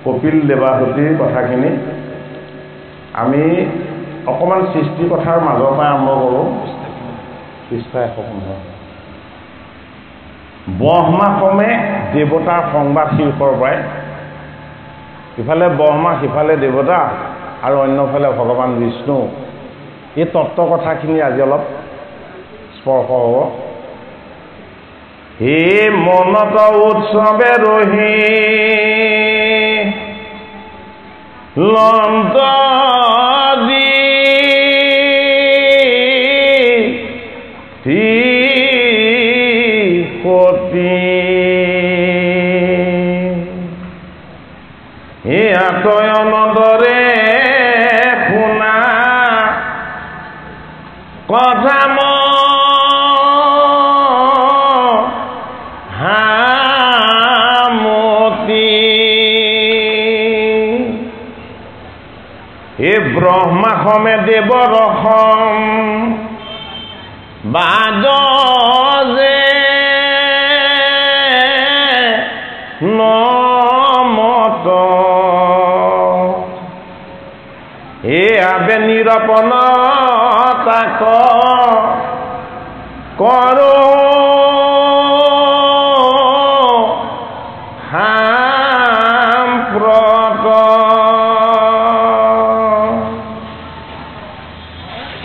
কপিল দেৱাহুতিৰ কথাখিনি আমি অকণমান সৃষ্টি কথাৰ মাজৰ পৰা আৰম্ভ কৰোঁ। পৃষ্ঠা 115 ব্ৰহ্মাসমে দেৱতাৰ সংবাদ শীৰ্ষৰ পৰাই ইফালে ব্ৰহ্মা সিফালে দেৱতা আৰু অন্যফালে ভগৱান বিষ্ণু। এই তত্ত্ব কথাখিনি আজি অলপ স্পৰ্শ হ'ব। হে মনত উৎসৱে ৰহি লন্ত দি কথা হামতি এ ব্ৰহ্মা সমে দেৱ ৰসম বাদ যে নমত এ আবে নিৰপন তাক কৰো সাম্প্ৰত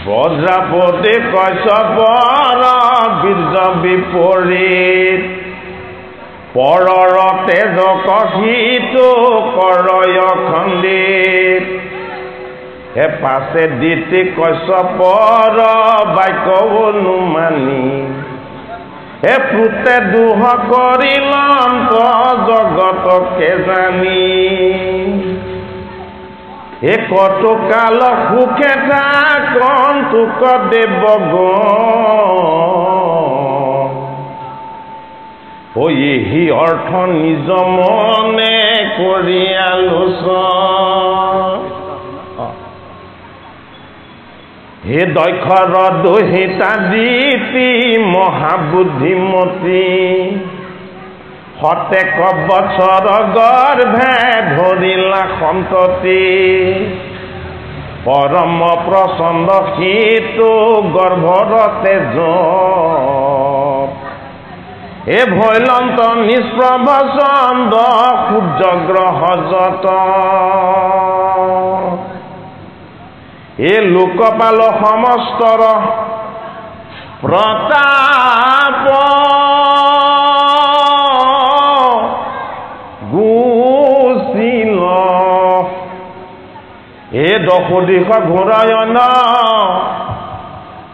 বজ্ৰাপতি কশ্যপৰ বীৰ্য বিপৰীত পৰৰ তেজ কহিতো কৰয় খণ্ডিত হে পাছে দিতি কশ্যপৰ বাক্য অনুমানি হে প্ৰুতে দুহ কৰিলম জগতকে জানি এ কত কাল সুখে থাকন তোক দেৱগণ এই অৰ্থ নিজ মনে কৰি আলোচন হে দক্ষৰ দহিতা দিতি মহাবুদ্ধিমতী সতেক বছৰ গৰ্ভে ধৰিলা সন্ততি পৰম প্ৰচণ্ড সিটো গৰ্ভৰতে এ ভৈলন্ত নিষ্প্ৰভ চন্দ্ৰ সূৰ্যগ্ৰহ যত এ লোকপাল সমস্তৰ প্ৰতাপ গুচিল এ দশ দিশ ঘূৰায়ন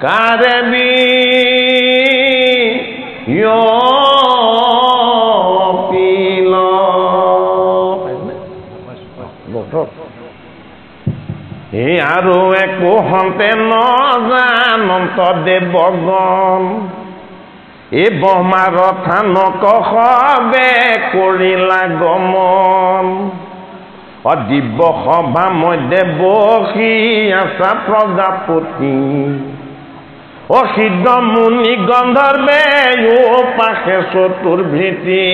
কাৰে বিয়পিল এই আৰু একো হন্তে নজানন্ত দেৱগণ এই ব্ৰহ্মাৰ থানক সবে কৰিলা গমন দিব্য সভা মধ্যে বসি আছা প্ৰজাপতি সিদ্ধ মুনি গন্ধৰ্বে পাশে চতুৰ্ভৃতি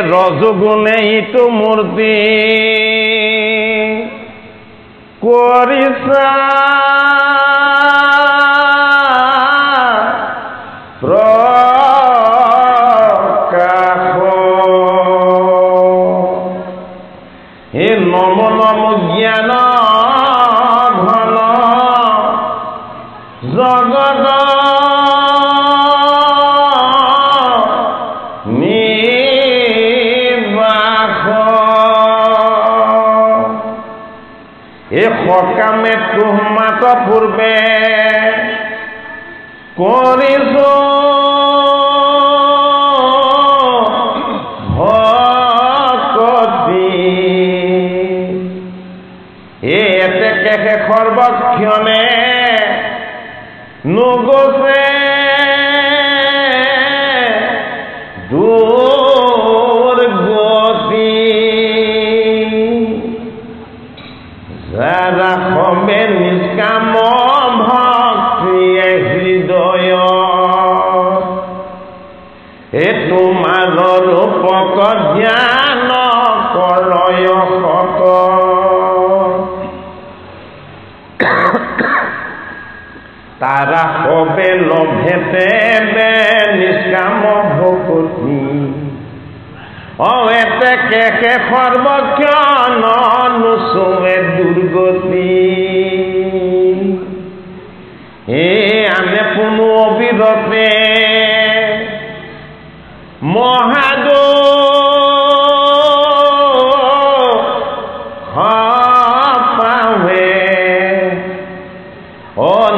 ৰজগুণে ইটো মূৰ্তি কৰিসা প্ৰকাশ হে নম নম জ্ঞান ঘন জগত সকামে তুমাত পূৰ্বে কৰিছো ভকতি এতে শেষৰ বক্ষণে নগছে দুৰ্গতি যাৰা হবে নিষ্কাম ভক্তিয়ে হৃদয় এ তোমাৰ ৰূপক জ্ঞান কৰয় সত তাৰা হবে লভেতে নিষ্কাম ভক্তি এতে কে সৰ্বক্ষণ নুচুৱে দুৰ্গতি আনে কোনো অবিৰতে মহাদো পাৱে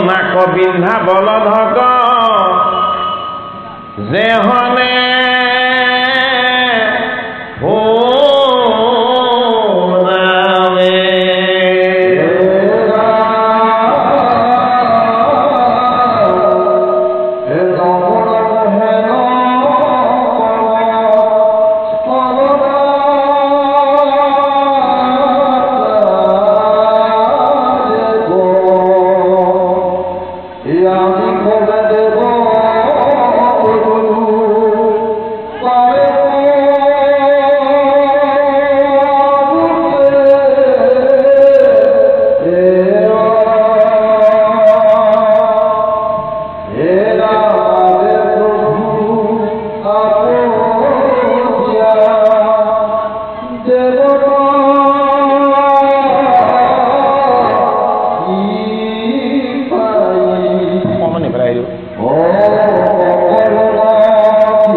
নাক বিন্ধা বলধক যেহনে Yeah.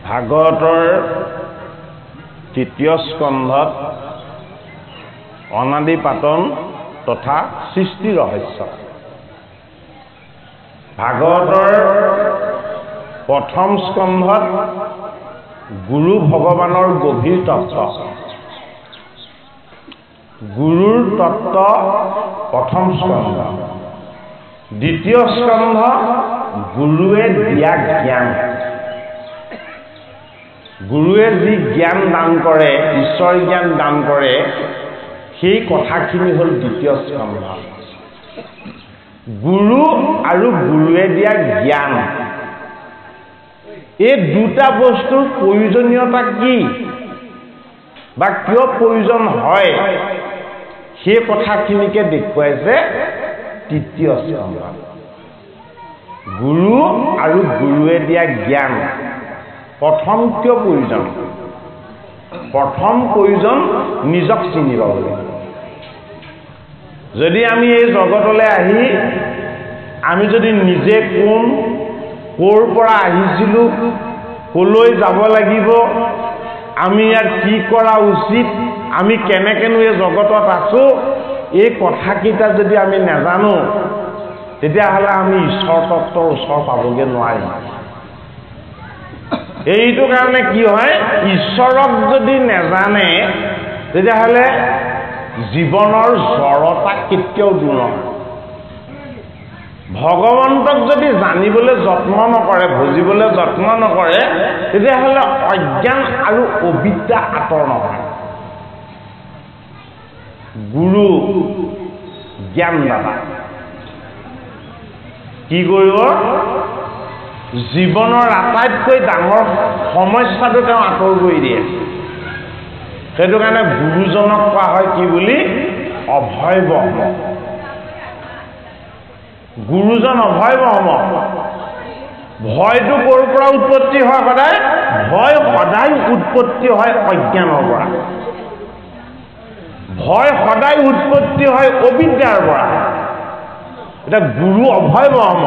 ভাগৱতৰ তৃতীয় স্কন্ধত অনাদি পাতন তথা সৃষ্টি ৰহস্য। ভাগৱতৰ প্ৰথম স্কন্ধত গুৰু ভগৱানৰ গভীৰ তত্ত্ব, গুৰুৰ তত্ত্ব প্ৰথম স্কন্ধ। দ্বিতীয় স্কন্ধ গুৰুৱে দিয়া জ্ঞান, গুৰুৱে যি জ্ঞান দান কৰে, ঈশ্বৰ জ্ঞান দান কৰে, সেই কথাখিনি হ'ল দ্বিতীয় স্কন্ধ। গুৰু আৰু গুৰুৱে দিয়া জ্ঞান, এই দুটা বস্তুৰ প্ৰয়োজনীয়তা কি বা কিয় প্ৰয়োজন হয়, সেই কথাখিনিকে দেখুৱাইছে তৃতীয় স্কন্ধ। গুৰু আৰু গুৰুৱে দিয়া জ্ঞান প্ৰথম কিয় প্ৰয়োজন? প্ৰথম প্ৰয়োজন নিজক চিনিব লাগে। যদি আমি এই জগতলৈ আহি আমি যদি নিজে কোন, ক'ৰ পৰা আহিছিলোঁ, ক'লৈ যাব লাগিব, আমি ইয়াত কি কৰা উচিত, আমি কেনেকেনো এই জগতত আছোঁ, এই কথাকেইটা যদি আমি নাজানো, তেতিয়াহ'লে আমি ঈশ্বৰ তত্ত্বৰ ওচৰ পাবগৈ নোৱাৰিম। এইটো কাৰণে কি হয়, ঈশ্বৰক যদি নাজানে তেতিয়াহ'লে জীৱনৰ জড়তা কেতিয়াও দূৰ নহয়। ভগৱন্তক যদি জানিবলৈ যত্ন নকৰে, বুজিবলৈ যত্ন নকৰে, তেতিয়াহ'লে অজ্ঞান আৰু অবিদ্যা আঁতৰ নহয়। গুৰু জ্ঞানদাতা কি কৰিব? জীৱনৰ আটাইতকৈ ডাঙৰ সমস্যাটো তেওঁ আঁতৰ কৰি দিয়ে। সেইটো কাৰণে গুৰুজনক কোৱা হয় কি বুলি? অভয় ব্ৰহ্ম। গুৰুজন অভয় ব্ৰহ্ম। ভয়টো ক'ৰ পৰা উৎপত্তি হয়? সদায় ভয় সদায় উৎপত্তি হয় অজ্ঞানৰ পৰা। ভয় সদায় উৎপত্তি হয় অবিদ্যাৰ পৰা। এতিয়া গুৰু অভয় ব্ৰহ্ম।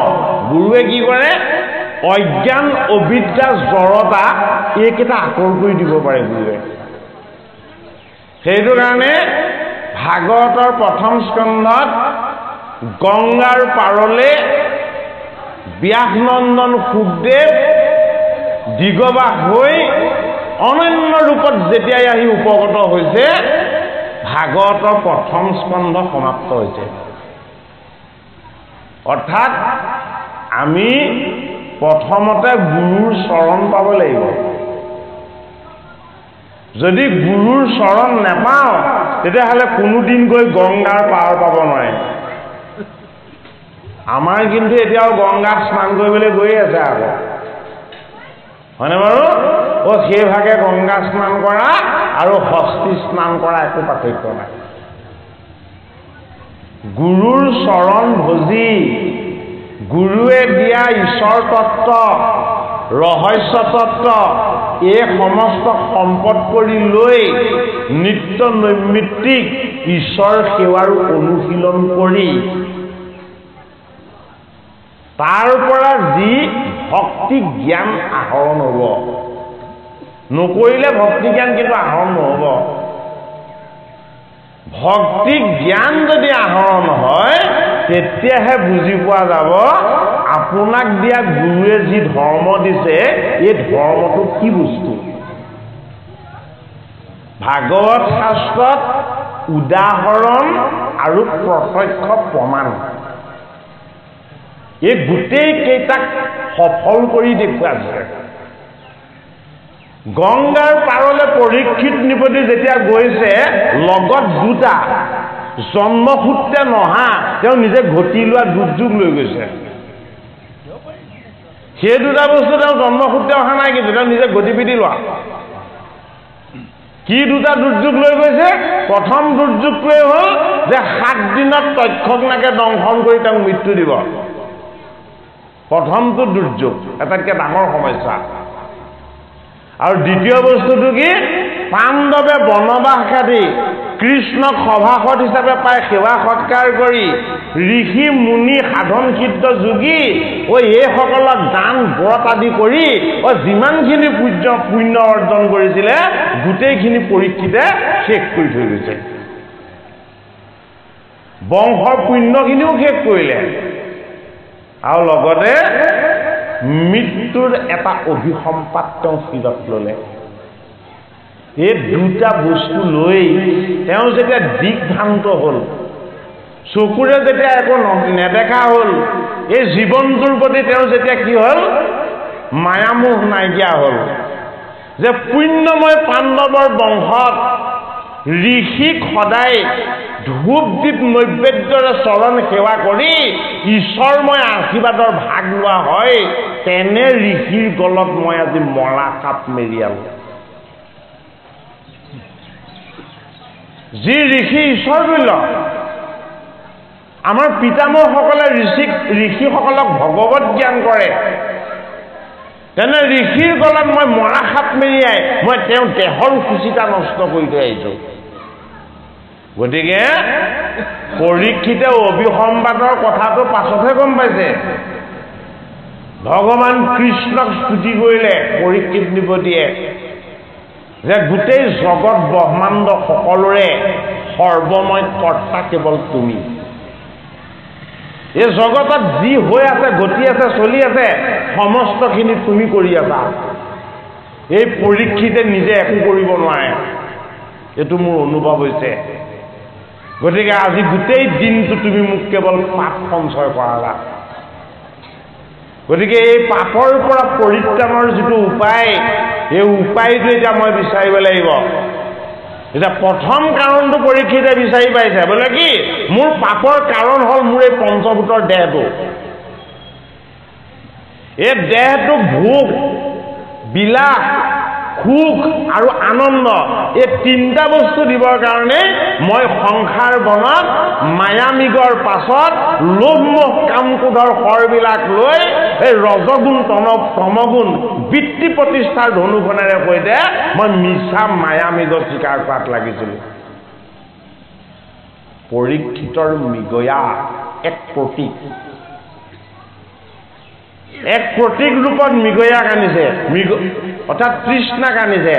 গুৰুৱে কি কৰে? অজ্ঞান, অবিদ্যা, জড়তা এইকেইটা আঁতৰ কৰি দিব পাৰে গুৰুৱে। সেইটো কাৰণে ভাগৱতৰ প্ৰথম স্কন্ধত গংগাৰ পাৰলৈ ব্যাসনন্দন শুকদেৱ দিগবাস হৈ অনন্য ৰূপত যেতিয়াই আহি উপগত হৈছে, ভাগৱতৰ প্ৰথম স্কন্ধ সমাপ্ত হৈছে। অৰ্থাৎ আমি প্ৰথমতে গুৰুৰ চৰণ পাব লাগিব। যদি গুৰুৰ চৰণ নাপাওঁ, তেতিয়াহ'লে কোনোদিন গৈ গংগাৰ পাৰ পাব নোৱাৰে। আমাৰ কিন্তু এতিয়াও গংগাত স্নান কৰিবলৈ গৈ আছে আকৌ, হয়নে বাৰু? সেইভাগে গংগা স্নান কৰা আৰু হস্তি স্নান কৰা একো পাৰ্থক্য নাই। গুৰুৰ চৰণ ভজি গুৰুৱে দিয়া ঈশ্বৰ তত্ত্ব, ৰহস্য তত্ত্ব, এই সমস্ত সম্পদ কৰি লৈ নিত্য নৈমিত্তিক ঈশ্বৰ সেৱাৰ অনুশীলন কৰি তাৰ পৰা যি ভক্তি জ্ঞান আহৰণ হ'ব, নকৰিলে ভক্তি জ্ঞান কিন্তু আহৰণ নহ'ব। ভক্তি জ্ঞান যদি আহৰণ হয়, তেতিয়াহে বুজি পোৱা যাব আপোনাক দিয়া গুৰুৱে যি ধৰ্ম দিছে, এই ধৰ্মটো কি বস্তু। ভাগৱত শাস্ত্ৰত উদাহৰণ আৰু প্ৰত্যক্ষ প্ৰমাণ এই গোটেইকেইটাক সফল কৰি দেখুৱাইছে। গংগাৰ পাৰলৈ পৰীক্ষিত নিপতি যেতিয়া গৈছে, লগত দুটা জন্মসূত্ৰে নহা তেওঁ নিজে ঘটি লোৱা দুৰ্যোগ লৈ গৈছে। সেই দুটা বস্তু তেওঁ জন্মসূত্ৰে অহা নাই, কিন্তু তেওঁ নিজে ঘটি পিটি লোৱা। কি দুটা দুৰ্যোগ লৈ গৈছে? প্ৰথম দুৰ্যোগটোৱে হ'ল যে 7 দিনত তক্ষকনাকে দংশন কৰি তেওঁক মৃত্যু দিব। প্ৰথমটো দুৰ্যোগ, আটাইতকৈ ডাঙৰ সমস্যা। আৰু দ্বিতীয় বস্তুটো কি? পাণ্ডৱে বনবাস কাটি কৃষ্ণক সভাসদ হিচাপে পাই সেৱা সৎকাৰ কৰি ঋষি মুনি সাধন সিদ্ধ যোগী এইসকলক দান ব্ৰত আদি কৰি যিমানখিনি পুণ্য অৰ্জন কৰিছিলে গোটেইখিনি পৰীক্ষিতে শেষ কৰি থৈ গৈছে। বংশৰ পুণ্যখিনিও শেষ কৰিলে, আৰু লগতে মৃত্যুৰ এটা অভিসম্পাত তেওঁ শিৰত ল'লে। এই দুটা বস্তু লৈ তেওঁ যেতিয়া দিগ্ভ্ৰান্ত হ'ল, চকুৰে যেতিয়া একো নেদেখা হ'ল, এই জীৱনটোৰ প্ৰতি তেওঁ যেতিয়া কি হ'ল? মায়ামোহ নাইকিয়া হ'ল। যে পুণ্যময় পাণ্ডৱৰ বংশত ঋষিক সদায় ধূপ দীপ নৈবেদ্যৰে চৰণ সেৱা কৰি ঈশ্বৰময় আশীৰ্বাদৰ ভাগ লোৱা হয়, তেনে ঋষিৰ গলত মই আজি মৰা কাপ মেৰিয়ালোঁ। যি ঋষি ঈশ্বৰতুল্য, আমাৰ পিতামহসকলে ঋষিসকলক ভগৱত জ্ঞান কৰে, তেনে ঋষিৰ গলত মই মৰা সাপ মেৰিয়াই মই তেওঁৰ দেহৰ সুচিতা নষ্ট কৰি থৈ আহিছোঁ। গতিকে পৰীক্ষিতে অভিসম্বাদৰ কথাটো পাছতহে গম পাইছে। ভগৱান কৃষ্ণক স্তুতি কৰিলে পৰীক্ষিত নিপতিয়ে যে গোটেই জগত ব্ৰহ্মাণ্ড সকলোৰে সৰ্বময় কৰ্তা কেৱল তুমি। এই জগতত যি হৈ আছে, ঘটি আছে, চলি আছে, সমস্তখিনি তুমি কৰি আছা। এই পৰীক্ষিতে নিজে একো কৰিব নোৱাৰে, এইটো মোৰ অনুভৱ হৈছে। গতিকে আজি গোটেই দিনটো তুমি মোক কেৱল পাপ সঞ্চয় কৰালা। গতিকে এই পাপৰ পৰা পৰিত্ৰাণৰ যিটো উপায়, এই উপায়টো এতিয়া মই বিচাৰিব লাগিব। এতিয়া প্ৰথম কাৰণটো পৰীক্ষিতে বিচাৰি পাইছে, বোলে কি? মোৰ পাপৰ কাৰণ হ'ল মোৰ এই পঞ্চভূতৰ দেহটো। এই দেহটো ভোগ, বিলাস, সুখ আৰু আনন্দ, এই তিনিটা বস্তু দিবৰ কাৰণে মই সংসাৰ বনত মায়ামিগৰ পাছত লোভ মোহ কাম ক্ৰোধৰ শৰবিলাক লৈ এই ৰজগুণ তমগুণ বৃত্তি প্ৰতিষ্ঠাৰ ধনুখনেৰে সৈতে মই মিছা মায়ামিগৰ স্বীকাৰ কৰাত লাগিছিলোঁ। পৰীক্ষিতৰ মৃগয়া এক প্ৰতীক, এক প্ৰতীক ৰূপত মৃগয়াক আনিছে, অৰ্থাৎ তৃষ্ণাক আনিছে।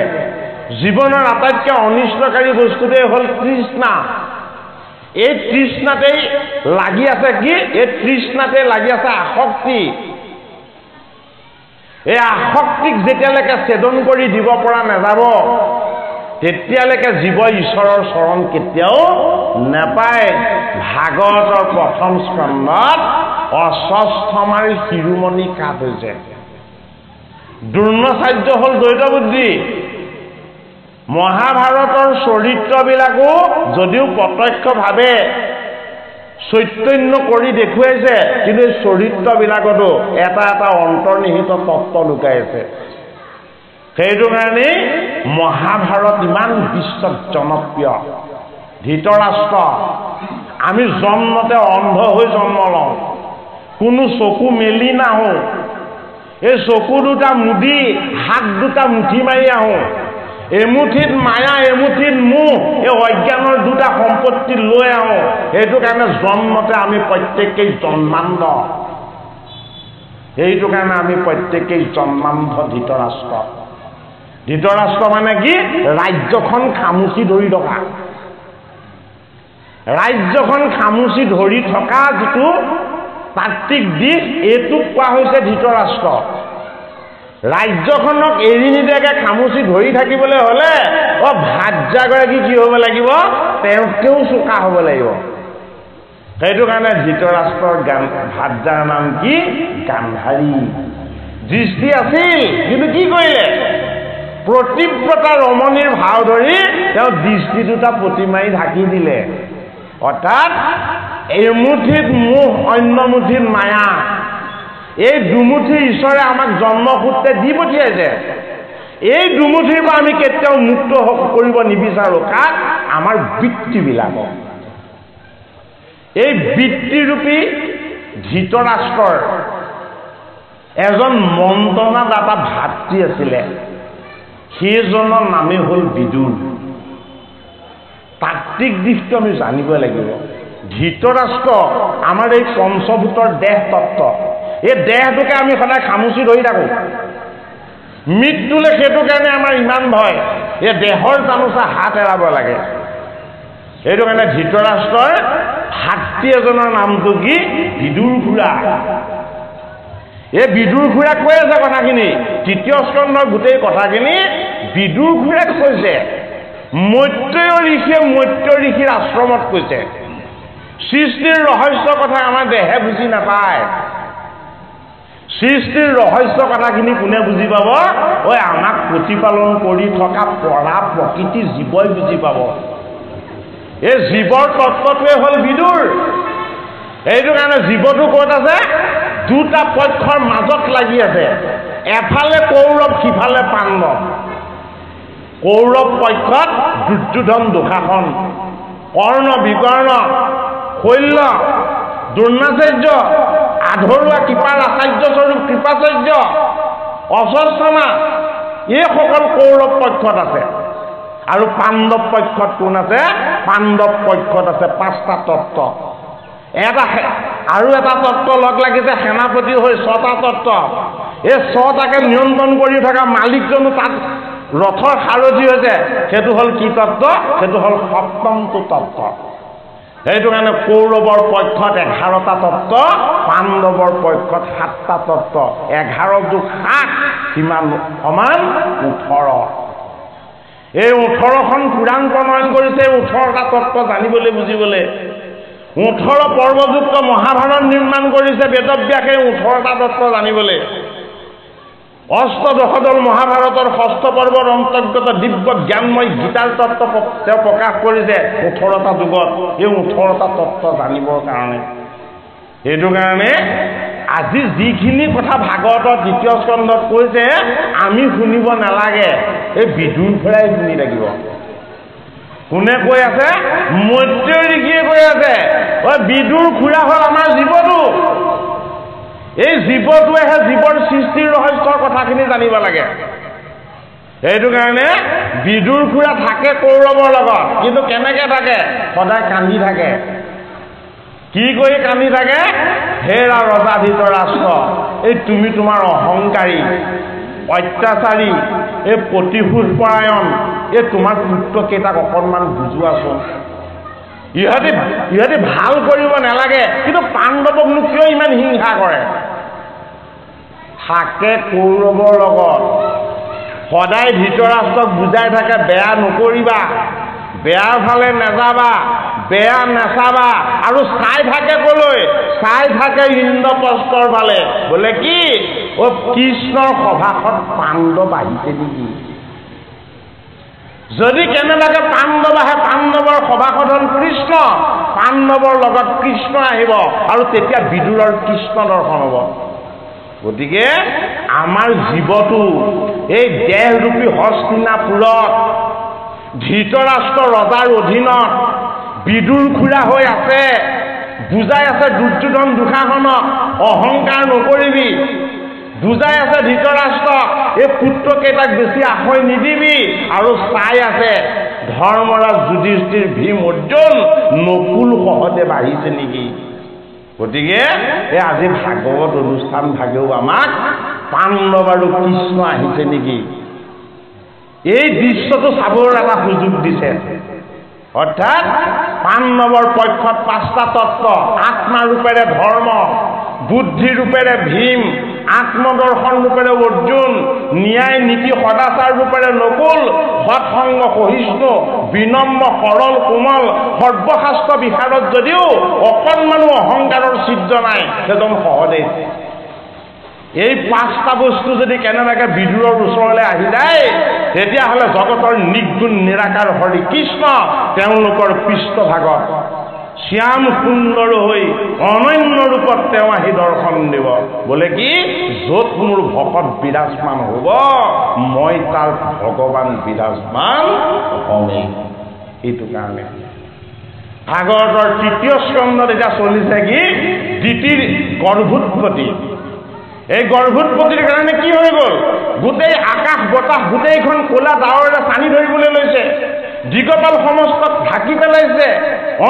জীৱনৰ আটাইতকৈ অনিষ্টকাৰী বস্তুটোৱে হ'ল তৃষ্ণা। এই তৃষ্ণাতেই লাগি আছে কি? এই তৃষ্ণাতে লাগি আছে আসক্তি। এই আসক্তিক যেতিয়ালৈকে ছেদন কৰি দিব পৰা নাযাব, তেতিয়ালৈকে জীৱ ঈশ্বৰৰ চৰণ কেতিয়াও নাপায়। ভাগৱতৰ প্ৰথম স্কন্ধত অস্বস্থমাৰ শিৰোমণি কাঠ হৈছে। দ্ৰোণাচাৰ্য হ'ল দ্বৈত বুদ্ধি। মহাভাৰতৰ চৰিত্ৰবিলাকো যদিও প্ৰত্যক্ষভাৱে চৈতন্য কৰি দেখুৱাইছে, কিন্তু এই চৰিত্ৰবিলাকতো এটা এটা অন্তৰ্নিহিত তত্ত্ব লুকাই আছে। সেইটো কাৰণেই মহাভাৰত ইমান বিশ্বত জনপ্ৰিয়। ধৃতৰাষ্ট্ৰ, আমি জন্মতে অন্ধ হৈ জন্ম লওঁ, কোনো চকু মেলি নাহোঁ। এই চকু দুটা মুদি, হাত দুটা মুঠি মাৰি আহোঁ। এমুঠিত মায়া, এমুঠিত মোহ, এই অজ্ঞানৰ দুটা সম্পত্তি লৈ আহোঁ। সেইটো কাৰণে জন্মতে আমি প্ৰত্যেকেই জন্মান্ধ। সেইটো কাৰণে আমি প্ৰত্যেকেই জন্মান্ধ ধৃতৰাষ্ট্ৰ। ধৃতৰাষ্ট্ৰ মানে কি? ৰাজ্যখন খামুচি ধৰি থকা। ৰাজ্যখন খামুচি ধৰি থকা যিটো তাত্ত্বিক দিশ, এইটোক কোৱা হৈছে ধৃতৰাষ্ট্ৰ। ৰাজ্যখনক এৰি নিদিয়াকে খামুচি ধৰি থাকিবলৈ হ'লে ভাৰ্যাগৰাকী কি হ'ব লাগিব? তেওঁতকেও চোকা হ'ব লাগিব। সেইটো কাৰণে ধৃতৰাষ্ট্ৰৰ ভাৰ্যাৰ নাম কি? গান্ধাৰী। দৃষ্টি আছিল, কিন্তু কি কৰিলে? প্ৰতিব্ৰতা ৰমণীৰ ভাও ধৰি তেওঁ দৃষ্টি দুটা পতি মাৰি ঢাকি দিলে। অৰ্থাৎ এমুঠিত মোহ, অন্য মুঠিত মায়া। এই দুমুঠি ঈশ্বৰে আমাক জন্মসূত্ৰে দি পঠিয়াইছে। এই দুমুঠিৰ পৰা আমি কেতিয়াও মুক্ত কৰিব নিবিচাৰোঁ। কাক? আমাৰ বৃত্তিবিলাকক। এই বৃত্তিৰূপী ধৃতৰাষ্ট্ৰৰ এজন মন্ত্ৰণাদাতা ভাতৃ আছিলে। সেইজনৰ নামেই হ'ল বিদুৰ। তাত্ত্বিক দিশটো আমি জানিব লাগিব। ধৃতৰাষ্ট্ৰ আমাৰ এই পঞ্চভূতৰ দেহ তত্ত্ব। এই দেহটোকে আমি সদায় খামুচি ধৰি থাকোঁ। মৃত্যুলে সেইটো কাৰণে আমাৰ ইমান ভয়। এই দেহৰ জানোচা হাত এৰাব লাগে। সেইটো কাৰণে ধৃতৰাষ্ট্ৰৰ ভাতৃ এজনৰ নামটো কি? বিদুৰ খুৰা। এই বিদুৰ খুৰাক কৈ আছে কথাখিনি। তৃতীয় স্কন্ধৰ গোটেই কথাখিনি বিদুৰ খুৰাক কৈছে। মৈত্ৰেয় ঋষিয়ে মৈত্ৰেয় ঋষিৰ আশ্ৰমত কৈছে। সৃষ্টিৰ ৰহস্য কথা আমাৰ দেহে বুজি নাপায়। সৃষ্টিৰ ৰহস্য কথাখিনি কোনে বুজি পাব? ঐ আমাক প্ৰতিপালন কৰি থকা পৰা প্ৰকৃতি জীৱই বুজি পাব। এই জীৱৰ তত্ত্বটোৱে হ'ল বিদুৰ। সেইটো কাৰণে জীৱটো ক'ত আছে? দুটা পক্ষৰ মাজত লাগি আছে। এফালে কৌৰৱ, সিফালে পাণ্ডৱ। কৌৰৱ পক্ষত দুৰ্যোধন, দুঃশাসন, কৰ্ণ, বিকৰ্ণ, শৈল্য, দ্ৰোণাচাৰ্য, আধৰুৱা কৃপাৰ আচাৰ্যস্বৰূপ কৃপাচাৰ্য, অশ্বত্থামা, এইসকল কৌৰৱ পক্ষত আছে। আৰু পাণ্ডৱ পক্ষত কোন আছে? পাণ্ডৱ পক্ষত আছে পাঁচটা তত্ত্ব। আৰু এটা তত্ত্ব লগ লাগিছে সেনাপতি হৈ ছটা তত্ত্ব। এই ছটাকে নিয়ন্ত্ৰণ কৰি থকা মালিকজনো তাত ৰথৰ সাৰথি হৈছে। সেইটো হ'ল কি তত্ত্ব? সেইটো হ'ল সপ্তমটো তত্ত্ব। সেইটো কাৰণে কৌৰৱৰ পক্ষত 11টা তত্ত্ব, পাণ্ডৱৰ পক্ষত 7টা তত্ত্ব। 11 যোগ 7 কিমান? সমান 18। এই 18খন পুৰাণ প্ৰণয়ন কৰিছে 18টা তত্ত্ব জানিবলৈ বুজিবলৈ। 18 পৰ্বযুক্ত মহাভাৰত নিৰ্মাণ কৰিছে বেদব্যাসে 18টা তত্ত্ব জানিবলৈ। অষ্টদশদল মহাভাৰতৰ 6ষ্ঠ পৰ্বৰ অন্তৰ্গত দিব্য জ্ঞানময় গীতাৰ তত্ত্ব তেওঁ প্ৰকাশ কৰিছে 18টা যুগত। এই 18টা তত্ত্ব জানিবৰ কাৰণে। সেইটো কাৰণে আজি যিখিনি কথা ভাগৱতৰ 2য় স্কন্ধত কৈছে আমি শুনিব নালাগে। এই বিদুৰ খুৰাই শুনি থাকিব। কোনে কৈ আছে? মৈত্ৰেয় ঋষিয়ে কৈ আছে। বিদুৰ খুৰা হ'ল আমাৰ জীৱটো। এই জীৱটোৱেহে জীৱৰ সৃষ্টিৰ ৰহস্যৰ কথাখিনি জানিব লাগে। সেইটো কাৰণে বিদুৰ খুৰা থাকে কৌৰৱৰ লগত, কিন্তু কেনেকে থাকে? সদায় কান্দি থাকে। কি কৰি কান্দি থাকে? হেৰা ৰজা ধৃতৰাষ্ট্ৰ, এই তুমি তোমাৰ অহংকাৰী, অত্যাচাৰী, এই প্ৰতিশোধ পৰায়ণ, এই তোমাৰ পুত্ৰকেইটাক অকণমান বুজোৱাচোন। ইহঁতে ভাল কৰিব নালাগে, কিন্তু পাণ্ডৱকনো কিয় ইমান হিংসা কৰে? থাকে কৌৰৱৰ লগত, সদায় ধৃতৰাষ্ট্ৰক বুজাই থাকে বেয়া নকৰিবা, বেয়াৰ ফালে নাযাবা, বেয়া নাচাবা। আৰু চাই থাকে কলৈ? চাই থাকে ইন্দ্ৰপ্ৰস্থৰ ফালে। বোলে কি? কৃষ্ণৰ সভাখন পাণ্ডৱ আহিছে নেকি? যদি কেনেবাকে পাণ্ডৱ আহে, পাণ্ডৱৰ সভাখন হ'ল কৃষ্ণ, পাণ্ডৱৰ লগত কৃষ্ণ আহিব আৰু তেতিয়া বিদুৰৰ কৃষ্ণ দৰ্শন হ'ব। গতিকে আমাৰ জীৱটো এই দেহৰূপী হস্তিনাপুৰত ধৃতৰাষ্ট্ৰ ৰজাৰ অধীনত বিদুৰ খুৰা হৈ আছে। বুজাই আছে দুৰ্যোধন, দুঃশাসনক অহংকাৰ নকৰিবি। বুজাই আছে ধৃতৰাষ্ট্ৰক এই পুত্ৰকেইটাক বেছি আশয় নিদিবি। আৰু চাই আছে ধৰ্মৰাজ যুধিষ্ঠিৰ, ভীম, অৰ্জুন, নকুল সহদেৱ আহিছে নেকি? গতিকে এই আজি ভাগৱত অনুষ্ঠান ভাগেও আমাক পাণ্ডৱ আৰু কৃষ্ণ আহিছে নেকি এই দৃশ্যটো চাবৰ এটা সুযোগ দিছে। অৰ্থাৎ পাণ্ডৱৰ পক্ষত 5টা তত্ত্ব, আত্মা ৰূপেৰে ধৰ্ম, বুদ্ধি ৰূপেৰে ভীম, আত্মদৰ্শন ৰূপেৰে অৰ্জুন, ন্যায় নীতি সদাচাৰ ৰূপেৰে নকুল, সৎসংগ সহিষ্ণু, বিনম্ৰ সৰল কোমল, সৰ্বশাস্ত্ৰ বিশাৰদ যদিও অকণমানো অহংকাৰৰ ছিদ্ৰ নাই, সেইজন সহদেৱ। এই পাঁচটা বস্তু যদি কেনেবাকৈ বিদুৰৰ ওচৰলৈ আহি যায়, তেতিয়াহ'লে জগতৰ নিৰ্গুণ নিৰাকাৰ হৰি কৃষ্ণ তেওঁলোকৰ পৃষ্ঠভাগত শ্যাম সুন্দৰ হৈ অনন্য ৰূপত তেওঁ আহি দৰ্শন দিব। বোলে কি, য'ত মোৰ ভকত বিৰাজমান হ'ব মই তাৰ ভগৱান বিৰাজমান হমেই। এইটো কাৰণে ভাগৱতৰ ৩য় স্কন্ধত এতিয়া চলিছে কি, দিতিৰ গৰ্ভোৎপত্তি। এই গৰ্ভোৎপত্তিৰ কাৰণে কি হৈ গ'ল, গোটেই আকাশ বতাহ গোটেইখন ক'লা ডাৱৰে টানি ধৰিবলৈ লৈছে, দিগপাল সমস্তক ঢাকি পেলাইছে,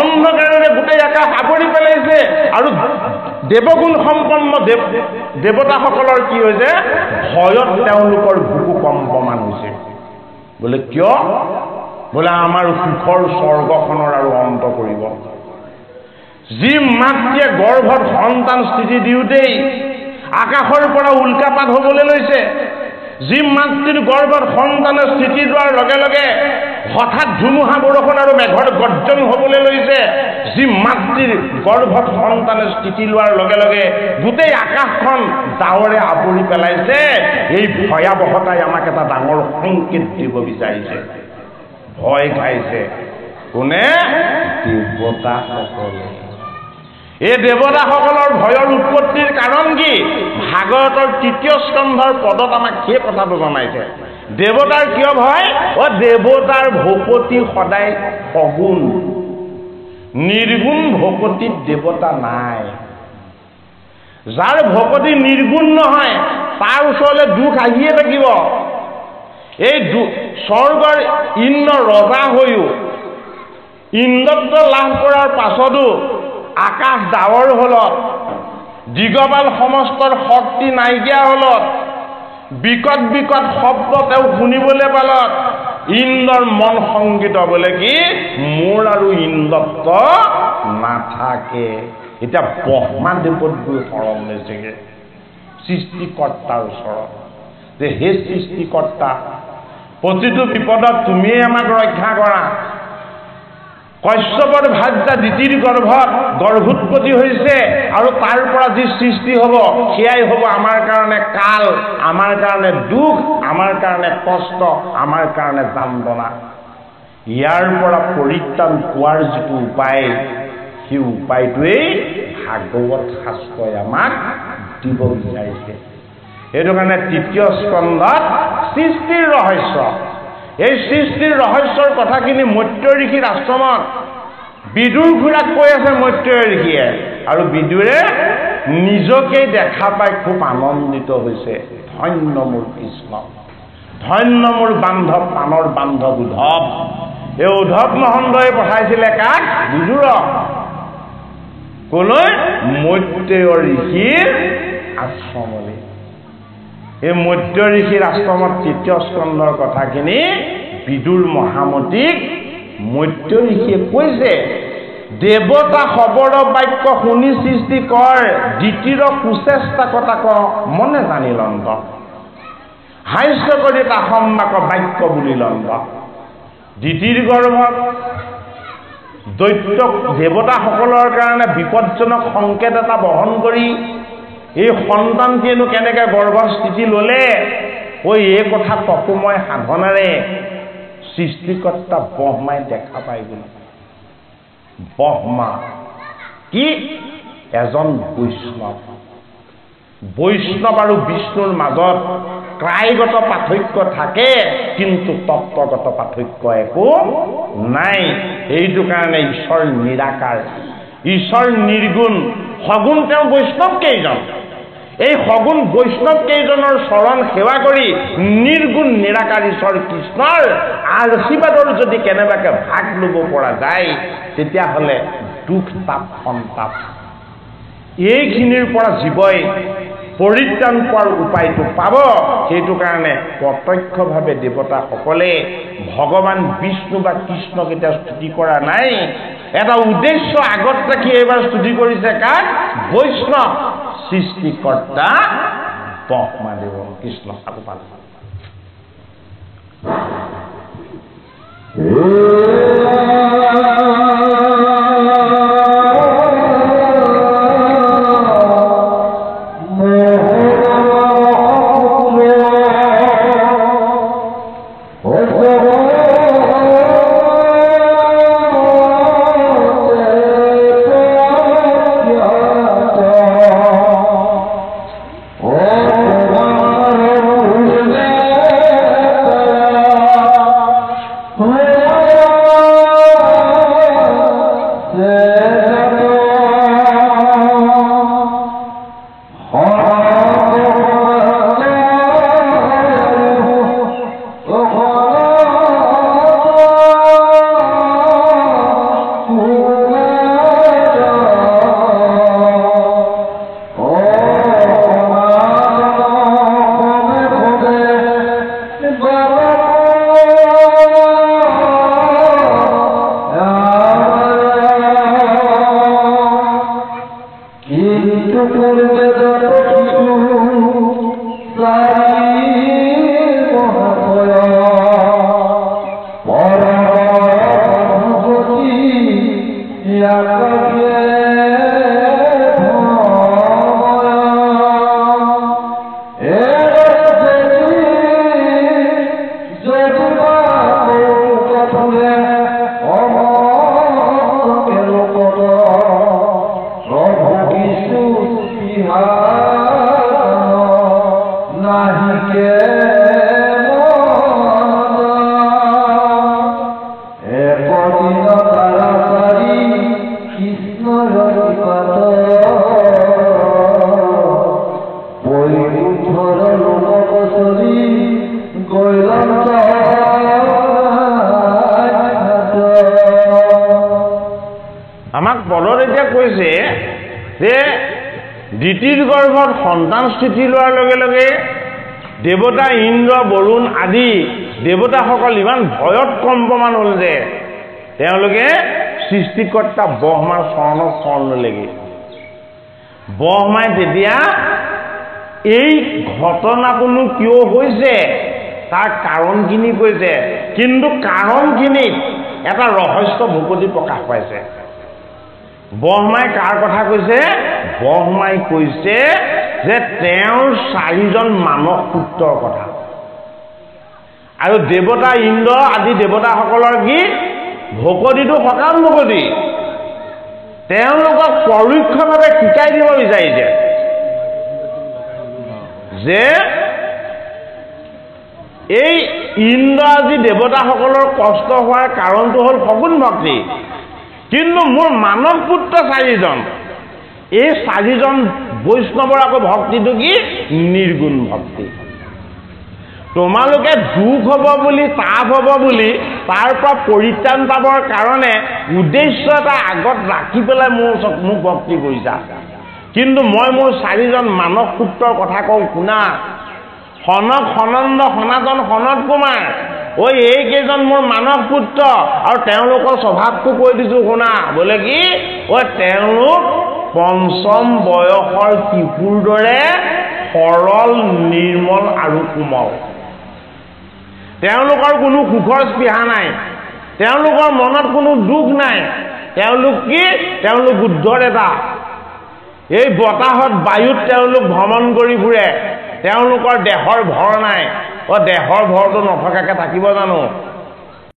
অন্ধকাৰেৰে গোটেই আকাশ আৱৰি পেলাইছে, আৰু দেৱগুণ সম্পন্ন দেৱতাসকলৰ কি হৈছে, ভয়ত তেওঁলোকৰ বুকু কম্পমান হৈছে। বোলে কিয়, বোলে আমাৰ সুখৰ স্বৰ্গখনৰ আৰু অন্ত কৰিব। যি মাতৃয়ে গৰ্ভত সন্তান স্থিতি দিওঁতেই আকাশৰ পৰা উল্কাপাত হ'বলৈ লৈছে, যি মাতৃৰ গৰ্ভত সন্তানে স্থিতি লোৱাৰ লগে লগে হঠাৎ ধুমুহা বৰষুণ আৰু মেঘৰ গৰ্জন হ'বলৈ লৈছে, যি মাতৃৰ গৰ্ভত সন্তানে স্থিতি লোৱাৰ লগে লগে গোটেই আকাশখন ডাৱৰে আৱৰি পেলাইছে, এই ভয়াৱহতাই আমাক এটা ডাঙৰ সংকেত দিব বিচাৰিছে। ভয় খাইছে কোনে, দেৱতাসকলে। এই দেৱতাসকলৰ ভয়ৰ উৎপত্তিৰ কাৰণ কি, ভাগৱতৰ ৩য় স্কন্ধৰ পদত আমাক সেই কথাটো জনাইছে। দেৱতাৰ কিয় ভয়, দেৱতাৰ ভকতি সদায় সগুণ, নিৰ্গুণ ভকতিত দেৱতা নাই। যাৰ ভকতি নিৰ্গুণ নহয় তাৰ ওচৰলৈ দুখ আহিয়ে থাকিব। এই স্বৰ্গৰ ইন্দ্ৰ ৰজা হৈও ইন্দ্ৰত্ব লাভ কৰাৰ পাছতো আকাশ ডাৱৰ হলত, দিগপাল সমস্তৰ শক্তি নাইকিয়া হলত, বিকট বিকট শব্দ তেওঁ শুনিবলৈ পালত ইন্দ্ৰৰ মন সংগীত। বোলে কি, মোৰ আৰু ইন্দ্ৰত্ব নাথাকে। এতিয়া ব্ৰহ্মাদেৱত গৈ শৰণ লৈছেগে সৃষ্টিকৰ্তাৰ ওচৰত, যে হে সৃষ্টিকৰ্তা, প্ৰতিটো বিপদত তুমিয়ে আমাক ৰক্ষা কৰা। কশ্যপৰ ভাৰ্যা দিতিৰ গৰ্ভত গৰ্ভোৎপত্তি হৈছে, আৰু তাৰ পৰা যি সৃষ্টি হ'ব সেয়াই হ'ব আমাৰ কাৰণে কাল, আমাৰ কাৰণে দুখ, আমাৰ কাৰণে কষ্ট, আমাৰ কাৰণে যান্ত্ৰণা। ইয়াৰ পৰা পৰিত্ৰাণ পোৱাৰ যিটো উপায়, সেই উপায়টোৱেই ভাগৱত শাস্ত্ৰই আমাক দিব বিচাৰিছে। সেইটো কাৰণে ৩য় স্কন্ধত সৃষ্টিৰ ৰহস্য, এই সৃষ্টিৰ ৰহস্যৰ কথাখিনি মৈত্ৰেয় ঋষিৰ আশ্ৰমত বিদুৰ খুৰাক কৈ আছে মৈত্ৰেয় ঋষিয়ে, আৰু বিদুৰে নিজকেই দেখা পাই খুব আনন্দিত হৈছে। ধন্য মোৰ কৃষ্ণ, ধন্য মোৰ বান্ধৱ, প্ৰাণৰ বান্ধৱ উদ্ধৱ। এই উদ্ধৱ মহন্তই পঠাইছিলে কাক, বিদুৰক। কলৈ, মৈত্ৰেয় ঋষিৰ আশ্ৰমলৈ। এই মৈত্ৰেয় ঋষিৰ আশ্ৰমত ৩য় স্কন্ধৰ কথাখিনি বিদুৰ মহামতীক মৈত্ৰেয় ঋষিয়ে কৈছে, দেৱতা খবৰ বাক্য শুনি সৃষ্টি কৰ, দিতিৰ কুচেষ্টা কটাক মনে জানি লন্ত, হাস্য কৰি তাসম্বাক বাক্য বুলি লন্ত। দিতিৰ গৰ্ভত দৈত্য দেৱতাসকলৰ কাৰণে বিপদজনক সংকেত এটা বহন কৰি এই সন্তানটিয়েনো কেনেকৈ গৰ্ভৰ স্থিতি ল'লে, এই কথা তপোময় সাধনাৰে সৃষ্টিকৰ্তা ব্ৰহ্মাই দেখা পাই গ'ল। ব্ৰহ্মা কি, এজন বৈষ্ণৱ। বৈষ্ণৱ আৰু বিষ্ণুৰ মাজত ক্ৰায়গত পাৰ্থক্য থাকে, কিন্তু তত্ত্বগত পাৰ্থক্য একো নাই। এইটো কাৰণে ঈশ্বৰ নিৰাকাৰ, ঈশ্বৰ নিৰ্গুণ, সগুণ তেওঁ বৈষ্ণৱ কেইজন। এই সগুণ বৈষ্ণৱ কেইজনৰ চৰণ সেৱা কৰি নিৰ্গুণ নিৰাকাৰ ঈশ্বৰ কৃষ্ণৰ আশীৰ্বাদৰ যদি কেনেবাকৈ ভাগ ল'ব পৰা যায়, তেতিয়াহ'লে দুখ তাপ সন্তাপ এইখিনিৰ পৰা জীৱই পৰিত্ৰাণ পোৱাৰ উপায়টো পাব। সেইটো কাৰণে প্ৰত্যক্ষভাৱে দেৱতাসকলে ভগৱান বিষ্ণু বা কৃষ্ণক এতিয়া স্তুতি কৰা নাই, এটা উদ্দেশ্য আগত ৰাখি এইবাৰ স্তুতি কৰিছে কাক, বৈষ্ণৱ সৃষ্টিকৰ্তা ব্ৰহ্মা দেৱ কৃষ্ণ আকৌ পাল আমাক পদত এতিয়া কৈছে যে দ্বিতীয় গৰ্ভত সন্তান স্থিতি লোৱাৰ লগে লগে দেৱতা ইন্দ্ৰ বৰুণ আদি দেৱতাসকল ইমান ভয়ত কম্পমান হ'ল যে তেওঁলোকে সৃষ্টিকৰ্তা ব্ৰহ্মাৰ চৰণত শৰণ ল'লেগৈ ব্ৰহ্মাই তেতিয়া এই ঘটনাটোনো কিয় হৈছে তাৰ কাৰণখিনি কৈছে কিন্তু কাৰণখিনিত এটা ৰহস্য ভূপতি প্ৰকাশ পাইছে ব্ৰহ্মাই কাৰ কথা কৈছে ব্ৰহ্মাই কৈছে যে তেওঁৰ 4জন মানস পুত্ৰৰ কথা আৰু দেৱতা ইন্দ্ৰ আদি দেৱতাসকলৰ কি ভকতিটো সকাম ভকতি তেওঁলোকক পৰোক্ষভাৱে শিকাই দিব বিচাৰিছে যে এই ইন্দ্ৰ আদি দেৱতাসকলৰ কষ্ট হোৱাৰ কাৰণটো হ'ল সগুণ ভক্তি কিন্তু মোৰ মানৱ পুত্ৰ 4জন এই 4জন বৈষ্ণৱৰ আকৌ ভক্তিটো কি নিৰ্গুণ ভক্তি তোমালোকে দুখ হ'ব বুলি তাপ হ'ব বুলি তাৰ পৰা পৰিত্ৰাণ পাবৰ কাৰণে উদ্দেশ্য এটা আগত ৰাখি পেলাই মোক ভক্তি কৰিছা কিন্তু মই মোৰ 4জন মানৱ পুত্ৰৰ কথা কওঁ শুনা সনক সনন্দ সনাতন সনত কুমাৰ ঐ এইকেইজন মোৰ মানৱ পুত্ৰ আৰু তেওঁলোকৰ স্বভাৱটো কৈ দিছোঁ শুনা বোলে কি ঐ তেওঁলোক পঞ্চম বয়সৰ শিশুৰ দৰে সৰল নিৰ্মল আৰু কোমল তেওঁলোকৰ কোনো সুখৰ স্পৃহা নাই তেওঁলোকৰ মনত কোনো দুখ নাই তেওঁলোক কি তেওঁলোক উদ্ধৰ এটা এই বতাহত বায়ুত তেওঁলোক ভ্ৰমণ কৰি ফুৰে তেওঁলোকৰ দেহৰ ভৰ নাই দেহৰ ভৰটো নথকাকে থাকিব জানো